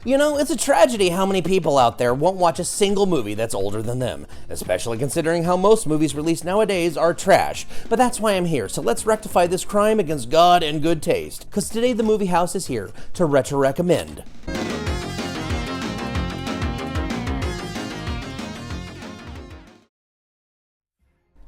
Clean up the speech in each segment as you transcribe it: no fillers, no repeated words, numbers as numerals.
You know, it's a tragedy how many people out there won't watch a single movie that's older than them, especially considering how most movies released nowadays are trash. But that's why I'm here, so let's rectify this crime against God and good taste. Cause today the Movie Howze is here to retro-recommend.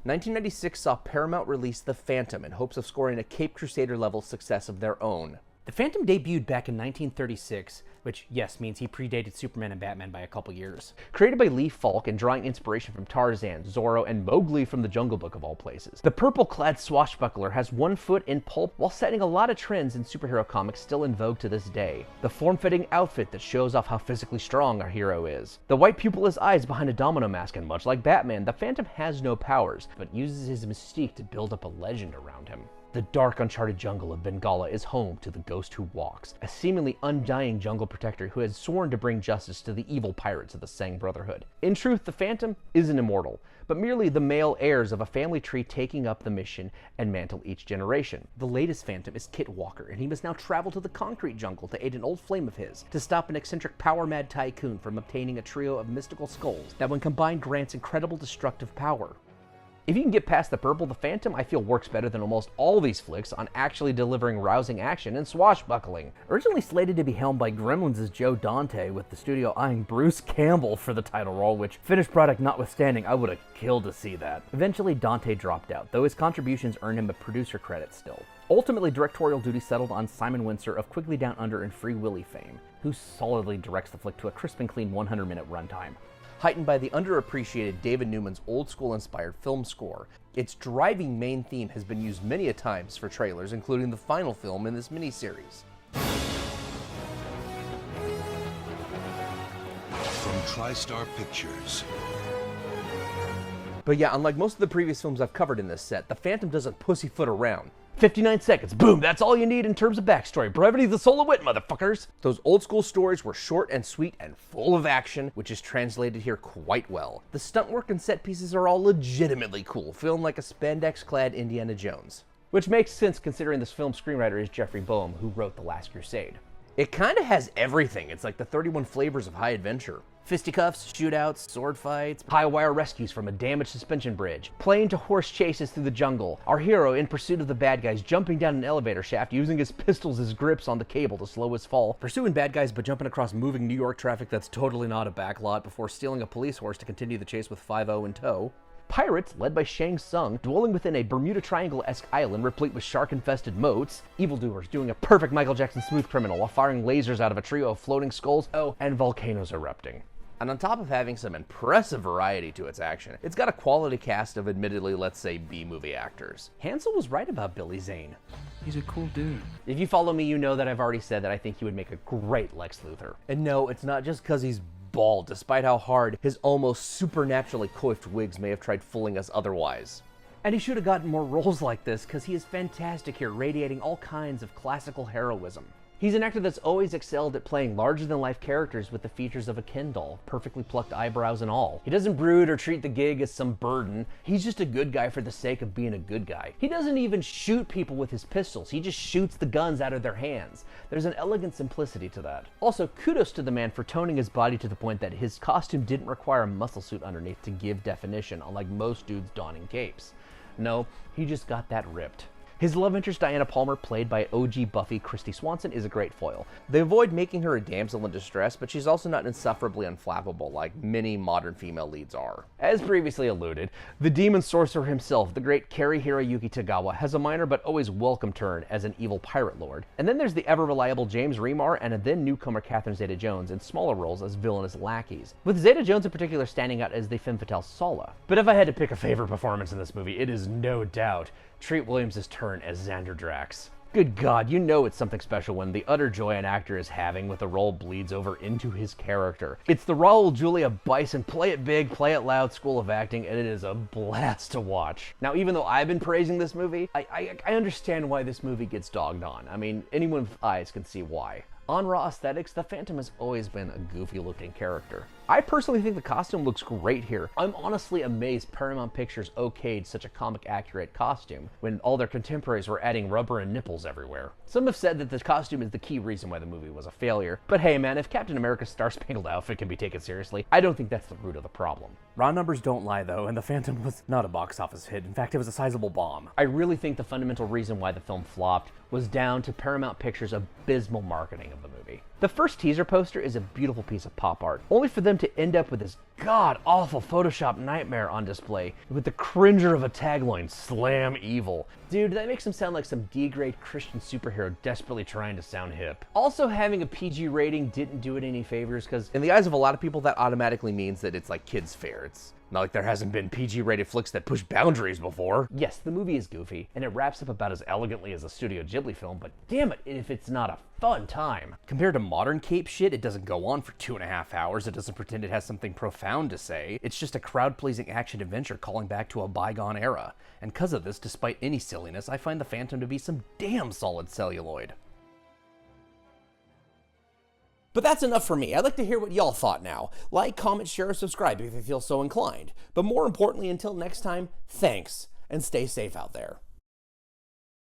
1996 saw Paramount release The Phantom in hopes of scoring a Cape Crusader-level success of their own. The Phantom debuted back in 1936, which, yes, means he predated Superman and Batman by a couple years. Created by Lee Falk and drawing inspiration from Tarzan, Zorro, and Mowgli from the Jungle Book of all places, the purple-clad swashbuckler has one foot in pulp while setting a lot of trends in superhero comics still in vogue to this day. The form-fitting outfit that shows off how physically strong our hero is. The white pupilless eyes behind a domino mask, and much like Batman, the Phantom has no powers, but uses his mystique to build up a legend around him. The dark, uncharted jungle of Bengala is home to the Ghost Who Walks, a seemingly undying jungle protector who has sworn to bring justice to the evil pirates of the Sang Brotherhood. In truth, the Phantom isn't immortal, but merely the male heirs of a family tree taking up the mission and mantle each generation. The latest Phantom is Kit Walker, and he must now travel to the concrete jungle to aid an old flame of his, to stop an eccentric power-mad tycoon from obtaining a trio of mystical skulls that when combined grants incredible destructive power. If you can get past the purple, the Phantom I feel works better than almost all these flicks on actually delivering rousing action and swashbuckling. Originally slated to be helmed by Gremlins' Joe Dante, with the studio eyeing Bruce Campbell for the title role, which, finished product notwithstanding, I would have killed to see that. Eventually Dante dropped out, though his contributions earned him a producer credit still. Ultimately, directorial duty settled on Simon Windsor of Quigley Down Under and Free Willy fame, who solidly directs the flick to a crisp and clean 100-minute runtime. Heightened by the underappreciated David Newman's old-school-inspired film score, its driving main theme has been used many a times for trailers, including the final film in this miniseries. From TriStar Pictures. But yeah, unlike most of the previous films I've covered in this set, the Phantom doesn't pussyfoot around. 59 seconds, boom, that's all you need in terms of backstory. Brevity the soul of wit, motherfuckers! Those old school stories were short and sweet and full of action, which is translated here quite well. The stunt work and set pieces are all legitimately cool, feeling like a spandex-clad Indiana Jones. Which makes sense considering this film's screenwriter is Jeffrey Boehm, who wrote The Last Crusade. It kinda has everything. It's like the 31 flavors of high adventure. Fisticuffs, shootouts, sword fights, high-wire rescues from a damaged suspension bridge, plane-to-horse chases through the jungle, our hero in pursuit of the bad guys jumping down an elevator shaft using his pistols as grips on the cable to slow his fall, pursuing bad guys but jumping across moving New York traffic that's totally not a backlot before stealing a police horse to continue the chase with 5-0 in tow. Pirates, led by Shang Tsung, dwelling within a Bermuda Triangle-esque island replete with shark-infested moats, evildoers doing a perfect Michael Jackson Smooth Criminal while firing lasers out of a trio of floating skulls, and volcanoes erupting. And on top of having some impressive variety to its action, it's got a quality cast of admittedly, let's say, B-movie actors. Hansel was right about Billy Zane. He's a cool dude. If you follow me, you know that I've already said that I think he would make a great Lex Luthor. And no, it's not just because he's bald, despite how hard his almost supernaturally coiffed wigs may have tried fooling us otherwise. And he should have gotten more roles like this, because he is fantastic here, radiating all kinds of classical heroism. He's an actor that's always excelled at playing larger-than-life characters with the features of a Ken doll, perfectly plucked eyebrows and all. He doesn't brood or treat the gig as some burden. He's just a good guy for the sake of being a good guy. He doesn't even shoot people with his pistols. He just shoots the guns out of their hands. There's an elegant simplicity to that. Also, kudos to the man for toning his body to the point that his costume didn't require a muscle suit underneath to give definition, unlike most dudes donning capes. No, he just got that ripped. His love interest Diana Palmer, played by OG Buffy Christy Swanson, is a great foil. They avoid making her a damsel in distress, but she's also not insufferably unflappable like many modern female leads are. As previously alluded, the demon sorcerer himself, the great Kari Hiroyuki Tagawa, has a minor but always welcome turn as an evil pirate lord. And then there's the ever-reliable James Remar and a then-newcomer Catherine Zeta-Jones in smaller roles as villainous lackeys, with Zeta-Jones in particular standing out as the femme fatale Sala. But if I had to pick a favorite performance in this movie, it is no doubt Treat Williams' turn as Xander Drax. Good God, you know it's something special when the utter joy an actor is having with a role bleeds over into his character. It's the Raul Julia Bison play it big, play it loud school of acting, and it is a blast to watch. Now, even though I've been praising this movie, I understand why this movie gets dogged on. I mean, anyone with eyes can see why. On raw aesthetics, the Phantom has always been a goofy-looking character. I personally think the costume looks great here. I'm honestly amazed Paramount Pictures okayed such a comic-accurate costume when all their contemporaries were adding rubber and nipples everywhere. Some have said that the costume is the key reason why the movie was a failure, but hey man, if Captain America's star-spangled outfit can be taken seriously, I don't think that's the root of the problem. Raw numbers don't lie though, and The Phantom was not a box office hit. In fact, it was a sizable bomb. I really think the fundamental reason why the film flopped was down to Paramount Pictures' abysmal marketing of the movie. The first teaser poster is a beautiful piece of pop art, only for them to end up with this god-awful Photoshop nightmare on display with the cringer of a tagline, "Slam Evil." Dude, that makes him sound like some D-grade Christian superhero desperately trying to sound hip. Also, having a PG rating didn't do it any favors, because in the eyes of a lot of people, that automatically means that it's like kids' fare. It's not like there hasn't been PG-rated flicks that push boundaries before. Yes, the movie is goofy, and it wraps up about as elegantly as a Studio Ghibli film, but damn it if it's not a fun time. Compared to modern cape shit, it doesn't go on for 2.5 hours. It doesn't pretend it has something profound to say. It's just a crowd-pleasing action adventure calling back to a bygone era. And because of this, despite any silliness, I find The Phantom to be some damn solid celluloid. But that's enough for me. I'd like to hear what y'all thought now. Like, comment, share, or subscribe if you feel so inclined. But more importantly, until next time, thanks, and stay safe out there.